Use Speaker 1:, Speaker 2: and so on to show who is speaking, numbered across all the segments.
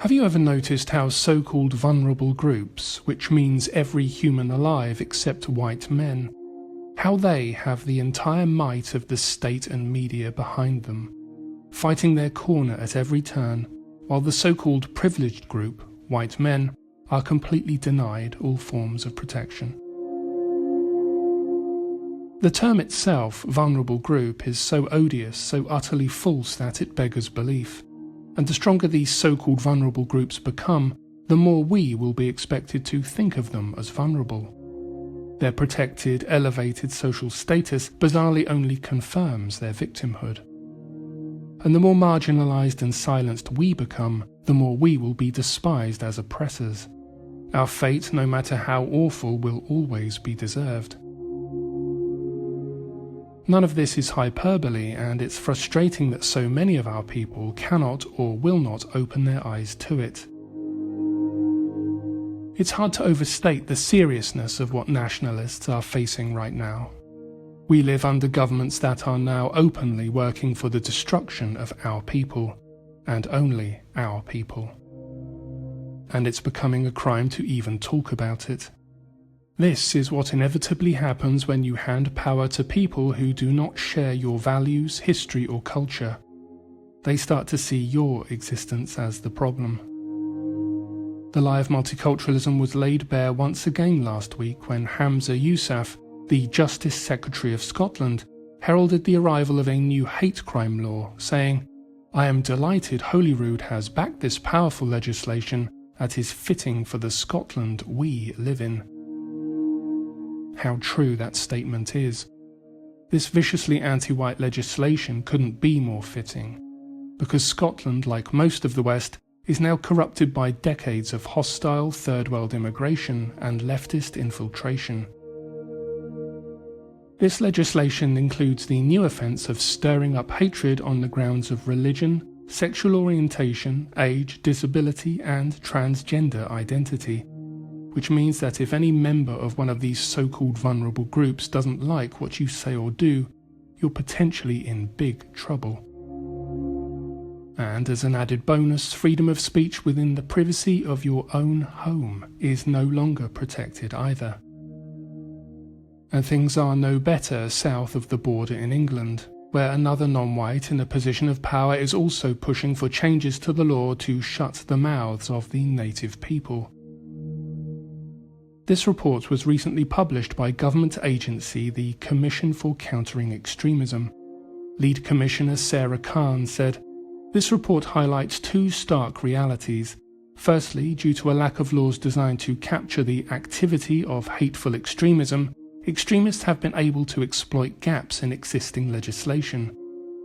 Speaker 1: Have you ever noticed how so-called vulnerable groups, which means every human alive except white men, how they have the entire might of the state and media behind them, fighting their corner at every turn, while the so-called privileged group, white men, are completely denied all forms of protection? The term itself, vulnerable group, is so odious, so utterly false that it beggars belief. And the stronger these so-called vulnerable groups become, the more we will be expected to think of them as vulnerable. Their protected, elevated social status bizarrely only confirms their victimhood. And the more marginalised and silenced we become, the more we will be despised as oppressors. Our fate, no matter how awful, will always be deserved. None of this is hyperbole, and it's frustrating that so many of our people cannot or will not open their eyes to it. It's hard to overstate the seriousness of what nationalists are facing right now. We live under governments that are now openly working for the destruction of our people, and only our people. And it's becoming a crime to even talk about it. This is what inevitably happens when you hand power to people who do not share your values, history, or culture. They start to see your existence as the problem. The lie of multiculturalism was laid bare once again last week when Hamza Yousaf, the Justice Secretary of Scotland, heralded the arrival of a new hate crime law, saying, "I am delighted Holyrood has backed this powerful legislation that is fitting for the Scotland we live in." How true that statement is. This viciously anti-white legislation couldn't be more fitting, because Scotland, like most of the West, is now corrupted by decades of hostile third world immigration and leftist infiltration. This legislation includes the new offence of stirring up hatred on the grounds of religion, sexual orientation, age, disability, and transgender identity, which means that if any member of one of these so-called vulnerable groups doesn't like what you say or do, you're potentially in big trouble. And as an added bonus, freedom of speech within the privacy of your own home is no longer protected either. And things are no better south of the border in England, where another non-white in a position of power is also pushing for changes to the law to shut the mouths of the native people. This report was recently published by government agency the Commission for Countering Extremism. Lead Commissioner Sarah Khan said, "This report highlights two stark realities. Firstly, due to a lack of laws designed to capture the activity of hateful extremism, extremists have been able to exploit gaps in existing legislation.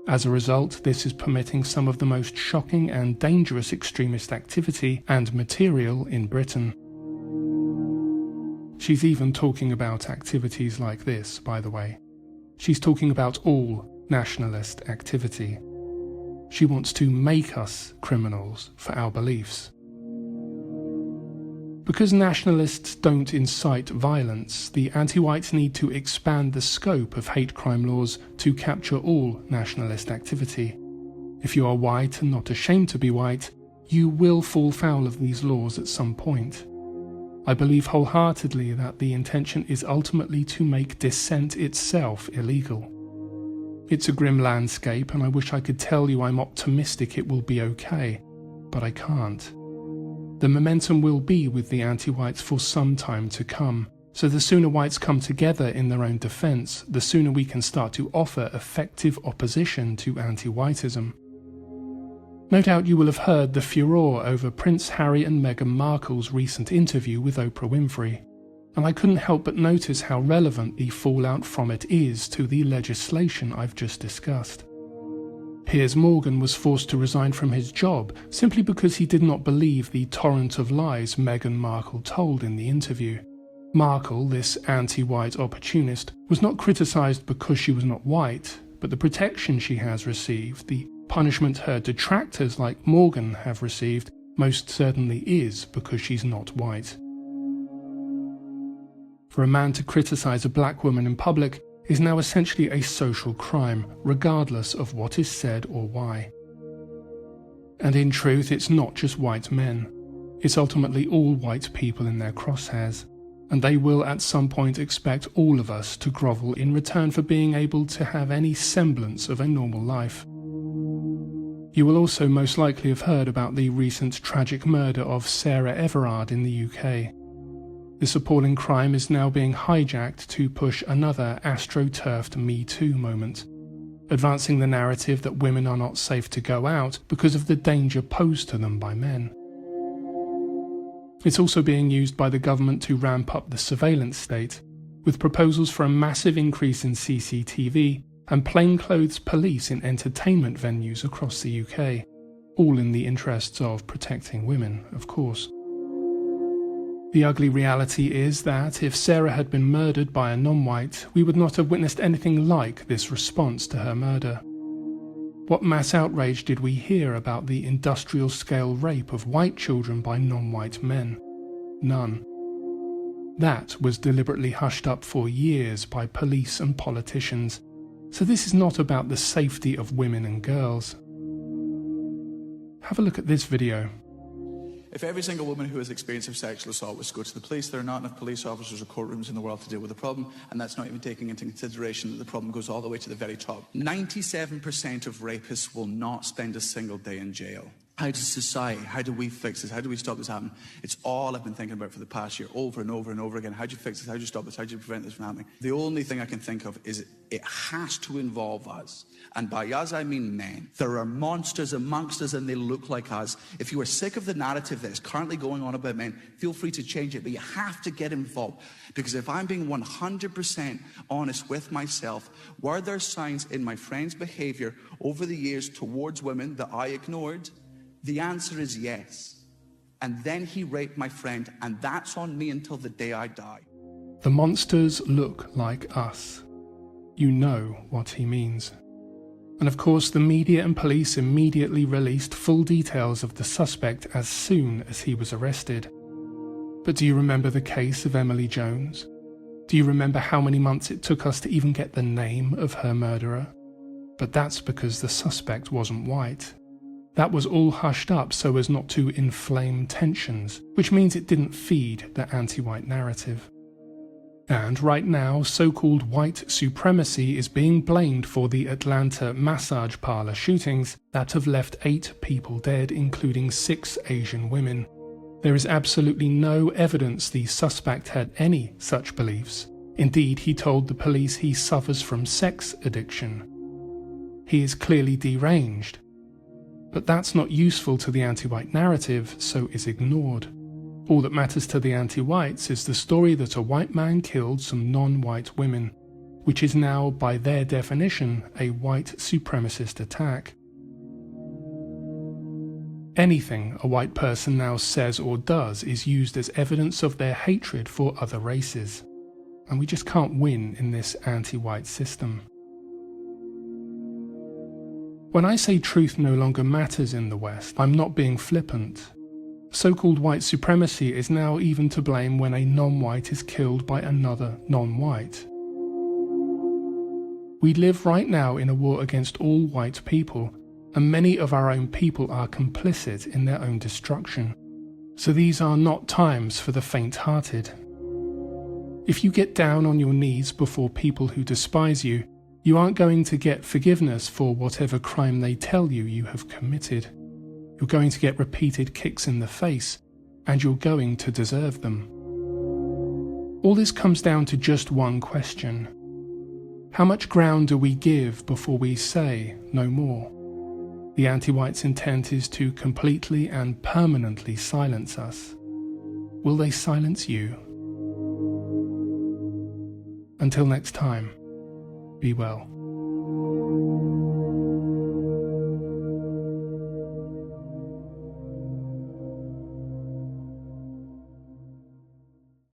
Speaker 1: As a result, this is permitting some of the most shocking and dangerous extremist activity and material in Britain." She's even talking about activities like this, by the way. She's talking about all nationalist activity. She wants to make us criminals for our beliefs. Because nationalists don't incite violence, the anti-whites need to expand the scope of hate crime laws to capture all nationalist activity. If you are white and not ashamed to be white, you will fall foul of these laws at some point. I believe wholeheartedly that the intention is ultimately to make dissent itself illegal. It's a grim landscape, and I wish I could tell you I'm optimistic it will be okay, but I can't. The momentum will be with the anti-whites for some time to come, so the sooner whites come together in their own defence, the sooner we can start to offer effective opposition to anti-whiteism. No doubt you will have heard the furore over Prince Harry and Meghan Markle's recent interview with Oprah Winfrey, and I couldn't help but notice how relevant the fallout from it is to the legislation I've just discussed. Piers Morgan was forced to resign from his job simply because he did not believe the torrent of lies Meghan Markle told in the interview. Markle, this anti-white opportunist, was not criticised because she was not white, but the protection she has received, the punishment her detractors like Morgan have received, most certainly is because she's not white. For a man to criticise a black woman in public is now essentially a social crime, regardless of what is said or why. And in truth, it's not just white men. It's ultimately all white people in their crosshairs, and they will at some point expect all of us to grovel in return for being able to have any semblance of a normal life. You will also most likely have heard about the recent tragic murder of Sarah Everard in the UK. This appalling crime is now being hijacked to push another astroturfed Me Too moment, advancing the narrative that women are not safe to go out because of the danger posed to them by men. It's also being used by the government to ramp up the surveillance state, with proposals for a massive increase in CCTV and plainclothes police in entertainment venues across the UK, all in the interests of protecting women, of course. The ugly reality is that if Sarah had been murdered by a non-white, we would not have witnessed anything like this response to her murder. What mass outrage did we hear about the industrial-scale rape of white children by non-white men? None. That was deliberately hushed up for years by police and politicians, so this is not about the safety of women and girls. Have a look at this video.
Speaker 2: If every single woman who has experience of sexual assault was to go to the police, there are not enough police officers or courtrooms in the world to deal with the problem, and that's not even taking into consideration that the problem goes all the way to the very top. 97% of rapists will not spend a single day in jail. How does society, how do we fix this? How do we stop this happening? It's all I've been thinking about for the past year, over and over and over again. How do you fix this? How do you stop this? How do you prevent this from happening? The only thing I can think of is it has to involve us. And by us, I mean men. There are monsters amongst us and they look like us. If you are sick of the narrative that is currently going on about men, feel free to change it, but you have to get involved. Because if I'm being 100% honest with myself, were there signs in my friend's behavior over the years towards women that I ignored? The answer is yes. And then he raped my friend, and that's on me until the day I die.
Speaker 1: The monsters look like us. You know what he means. And of course, the media and police immediately released full details of the suspect as soon as he was arrested. But do you remember the case of Emily Jones? Do you remember how many months it took us to even get the name of her murderer? But that's because the suspect wasn't white. That was all hushed up so as not to inflame tensions, which means it didn't feed the anti-white narrative. And right now, so-called white supremacy is being blamed for the Atlanta massage parlor shootings that have left 8 people dead, including 6 Asian women. There is absolutely no evidence the suspect had any such beliefs. Indeed, he told the police he suffers from sex addiction. He is clearly deranged. But that's not useful to the anti-white narrative, so is ignored. All that matters to the anti-whites is the story that a white man killed some non-white women, which is now, by their definition, a white supremacist attack. Anything a white person now says or does is used as evidence of their hatred for other races, and we just can't win in this anti-white system. When I say truth no longer matters in the West, I'm not being flippant. So-called white supremacy is now even to blame when a non-white is killed by another non-white. We live right now in a war against all white people, and many of our own people are complicit in their own destruction. So these are not times for the faint-hearted. If you get down on your knees before people who despise you, you aren't going to get forgiveness for whatever crime they tell you you have committed. You're going to get repeated kicks in the face, and you're going to deserve them. All this comes down to just one question. How much ground do we give before we say no more? The anti-whites' intent is to completely and permanently silence us. Will they silence you? Until next time, be well.